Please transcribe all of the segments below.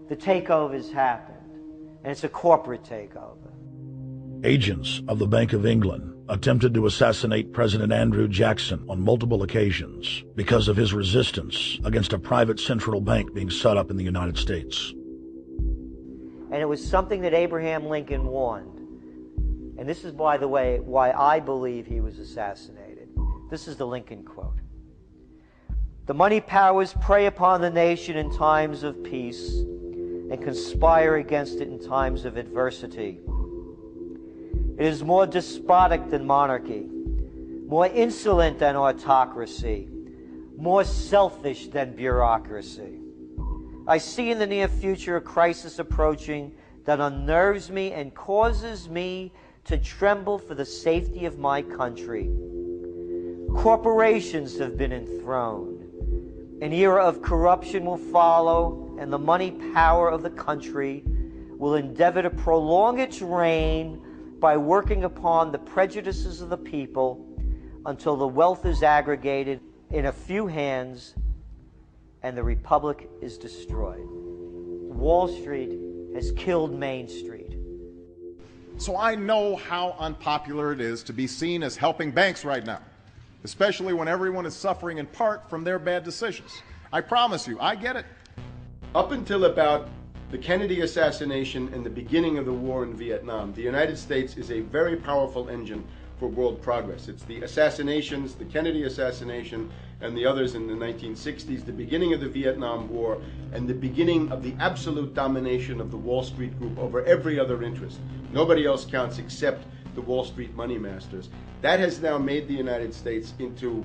the takeover's happened, and it's a corporate takeover. Agents of the Bank of England attempted to assassinate President Andrew Jackson on multiple occasions because of his resistance against a private central bank being set up in the United States. And it was something that Abraham Lincoln warned. And this is, by the way, why I believe he was assassinated. This is the Lincoln quote. "The money powers prey upon the nation in times of peace and conspire against it in times of adversity. It is more despotic than monarchy, more insolent than autocracy, more selfish than bureaucracy. I see in the near future a crisis approaching that unnerves me and causes me to tremble for the safety of my country. Corporations have been enthroned. An era of corruption will follow, and the money power of the country will endeavor to prolong its reign by working upon the prejudices of the people until the wealth is aggregated in a few hands and the republic is destroyed." Wall Street has killed Main Street. So I know how unpopular it is to be seen as helping banks right now, especially when everyone is suffering in part from their bad decisions. I promise you, I get it. Up until about the Kennedy assassination and the beginning of the war in Vietnam, the United States is a very powerful engine for world progress. It's the assassinations, the Kennedy assassination, and the others in the 1960s, the beginning of the Vietnam War, and the beginning of the absolute domination of the Wall Street Group over every other interest. Nobody else counts except the Wall Street money masters. That has now made the United States into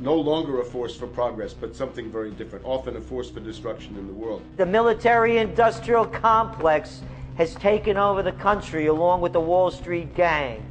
no longer a force for progress, but something very different, often a force for destruction in the world. The military-industrial complex has taken over the country along with the Wall Street gang.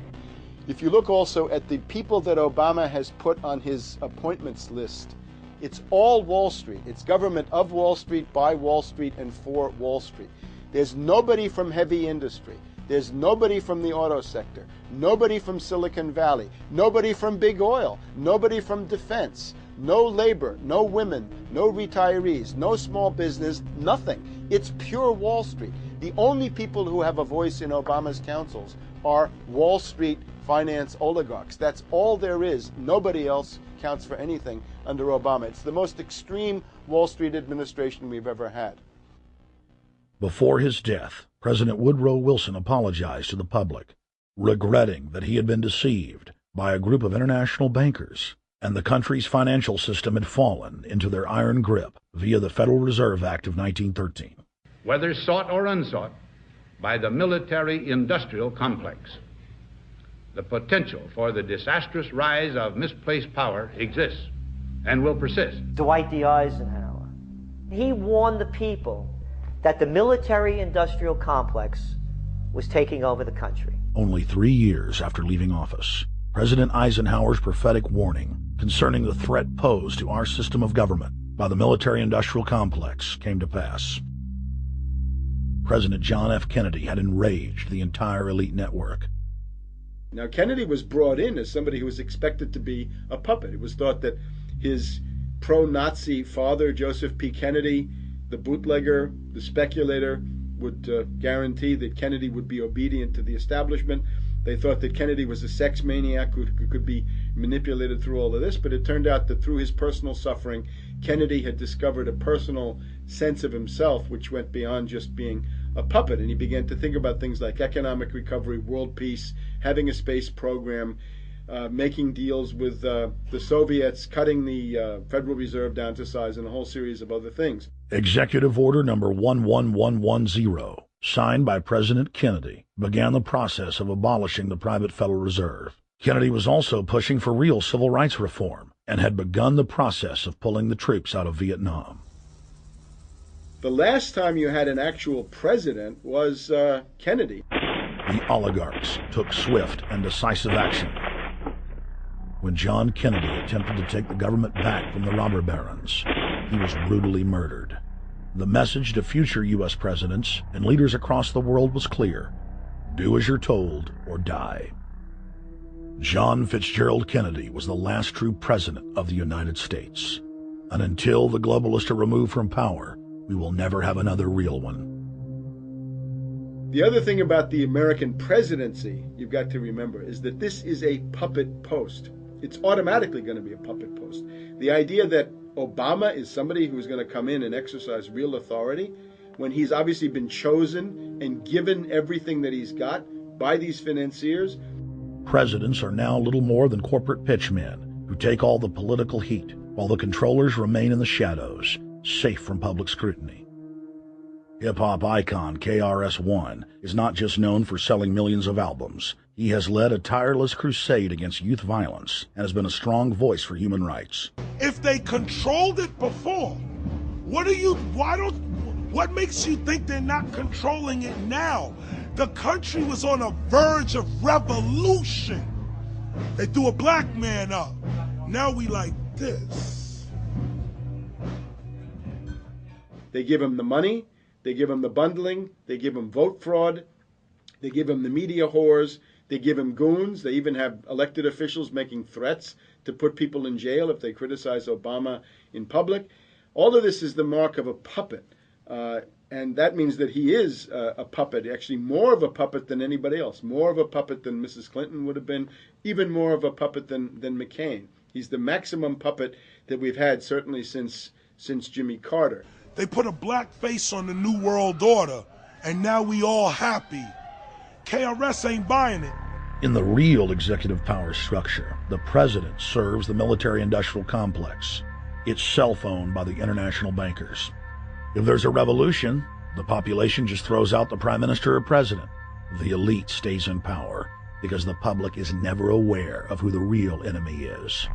If you look also at the people that Obama has put on his appointments list, it's all Wall Street. It's government of Wall Street, by Wall Street, and for Wall Street. There's nobody from heavy industry. There's nobody from the auto sector, nobody from Silicon Valley, nobody from big oil, nobody from defense, no labor, no women, no retirees, no small business, nothing. It's pure Wall Street. The only people who have a voice in Obama's councils are Wall Street finance oligarchs. That's all there is. Nobody else counts for anything under Obama. It's the most extreme Wall Street administration we've ever had. Before his death, President Woodrow Wilson apologized to the public, regretting that he had been deceived by a group of international bankers, and the country's financial system had fallen into their iron grip via the Federal Reserve Act of 1913. Whether sought or unsought by the military-industrial complex, the potential for the disastrous rise of misplaced power exists and will persist. Dwight D. Eisenhower, he warned the people that the military-industrial complex was taking over the country. Only 3 years after leaving office, President Eisenhower's prophetic warning concerning the threat posed to our system of government by the military-industrial complex came to pass. President John F. Kennedy had enraged the entire elite network. Now, Kennedy was brought in as somebody who was expected to be a puppet. It was thought that his pro-Nazi father, Joseph P. Kennedy, the bootlegger, the speculator, would guarantee that Kennedy would be obedient to the establishment. They thought that Kennedy was a sex maniac who could be manipulated through all of this, but it turned out that through his personal suffering, Kennedy had discovered a personal sense of himself which went beyond just being a puppet, and he began to think about things like economic recovery, world peace, having a space program, making deals with the Soviets, cutting the Federal Reserve down to size, and a whole series of other things. Executive Order number 11110, signed by President Kennedy, began the process of abolishing the private Federal Reserve. Kennedy was also pushing for real civil rights reform and had begun the process of pulling the troops out of Vietnam. The last time you had an actual president was Kennedy. The oligarchs took swift and decisive action. When John Kennedy attempted to take the government back from the robber barons, he was brutally murdered. The message to future U.S. presidents and leaders across the world was clear: do as you're told or die. John Fitzgerald Kennedy was the last true president of the United States. And until the globalists are removed from power, we will never have another real one. The other thing about the American presidency you've got to remember is that this is a puppet post. It's automatically going to be a puppet post. The idea that Obama is somebody who's going to come in and exercise real authority when he's obviously been chosen and given everything that he's got by these financiers. Presidents are now little more than corporate pitchmen who take all the political heat, while the controllers remain in the shadows, safe from public scrutiny. Hip-hop icon KRS-One is not just known for selling millions of albums. He has led a tireless crusade against youth violence and has been a strong voice for human rights. If they controlled it before, what makes you think they're not controlling it now? The country was on a verge of revolution. They threw a black man up. Now we like this. They give him the money, they give him the bundling, they give him vote fraud, they give him the media whores, they give him goons, they even have elected officials making threats to put people in jail if they criticize Obama in public. All of this is the mark of a puppet. And that means that he is a puppet, actually more of a puppet than anybody else, more of a puppet than Mrs. Clinton would have been, even more of a puppet than McCain. He's the maximum puppet that we've had certainly since Jimmy Carter. They put a black face on the New World Order, and now we all happy. KRS ain't buying it. In the real executive power structure, the president serves the military-industrial complex. It's self-owned by the international bankers. If there's a revolution, the population just throws out the prime minister or president. The elite stays in power because the public is never aware of who the real enemy is.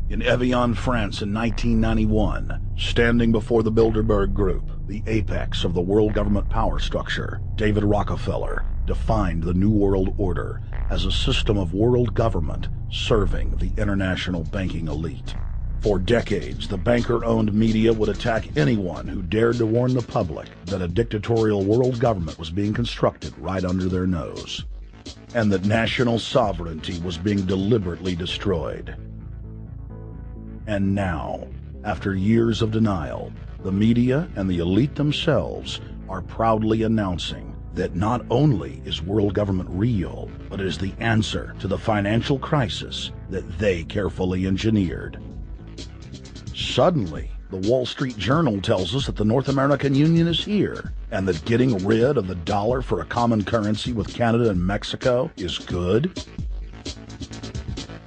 In Evian, France in 1991, standing before the Bilderberg Group, the apex of the world government power structure, David Rockefeller defined the New World Order as a system of world government serving the international banking elite. For decades, the banker-owned media would attack anyone who dared to warn the public that a dictatorial world government was being constructed right under their nose, and that national sovereignty was being deliberately destroyed. And now, after years of denial, the media and the elite themselves are proudly announcing that not only is world government real, but it is the answer to the financial crisis that they carefully engineered. Suddenly, the Wall Street Journal tells us that the North American Union is here, and that getting rid of the dollar for a common currency with Canada and Mexico is good.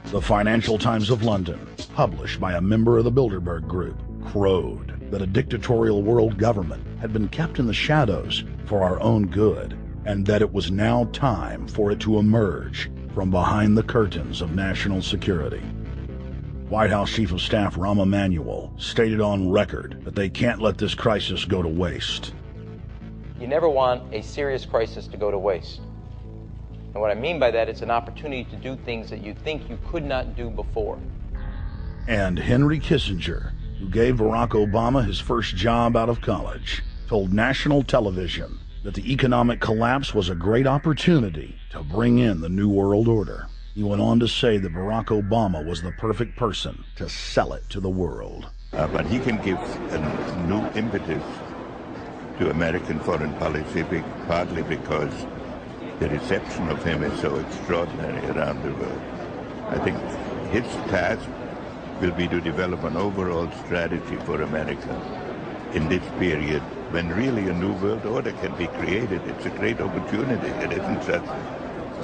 The Financial Times of London, published by a member of the Bilderberg Group, crowed that a dictatorial world government had been kept in the shadows for our own good, and that it was now time for it to emerge from behind the curtains of national security. White House Chief of Staff Rahm Emanuel stated on record that they can't let this crisis go to waste. You never want a serious crisis to go to waste. And what I mean by that, it's an opportunity to do things that you think you could not do before. And Henry Kissinger, who gave Barack Obama his first job out of college, told national television that the economic collapse was a great opportunity to bring in the New World Order. He went on to say that Barack Obama was the perfect person to sell it to the world. But he can give a new impetus to American foreign policy, partly because the reception of him is so extraordinary around the world. I think his task will be to develop an overall strategy for America in this period when really a new world order can be created. It's a great opportunity. It isn't just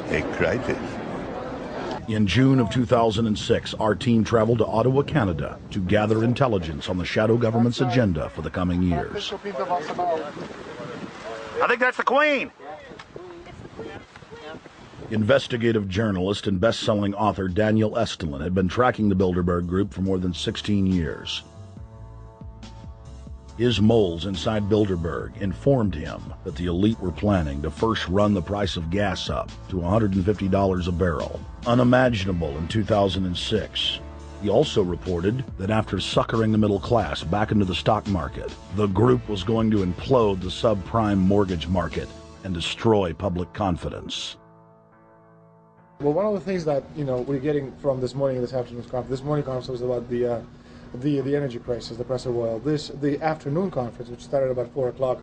a crisis. In June of 2006, our team traveled to Ottawa, Canada, to gather intelligence on the shadow government's agenda for the coming years. I think that's the Queen. Investigative journalist and best-selling author Daniel Estulin had been tracking the Bilderberg Group for more than 16 years. His moles inside Bilderberg informed him that the elite were planning to first run the price of gas up to $150 a barrel, unimaginable in 2006. He also reported that after suckering the middle class back into the stock market, the group was going to implode the subprime mortgage market and destroy public confidence. Well, one of the things that we're getting from this morning and this afternoon's conference, this morning conference was about the the energy crisis, the price of oil. The afternoon conference, which started about 4 o'clock,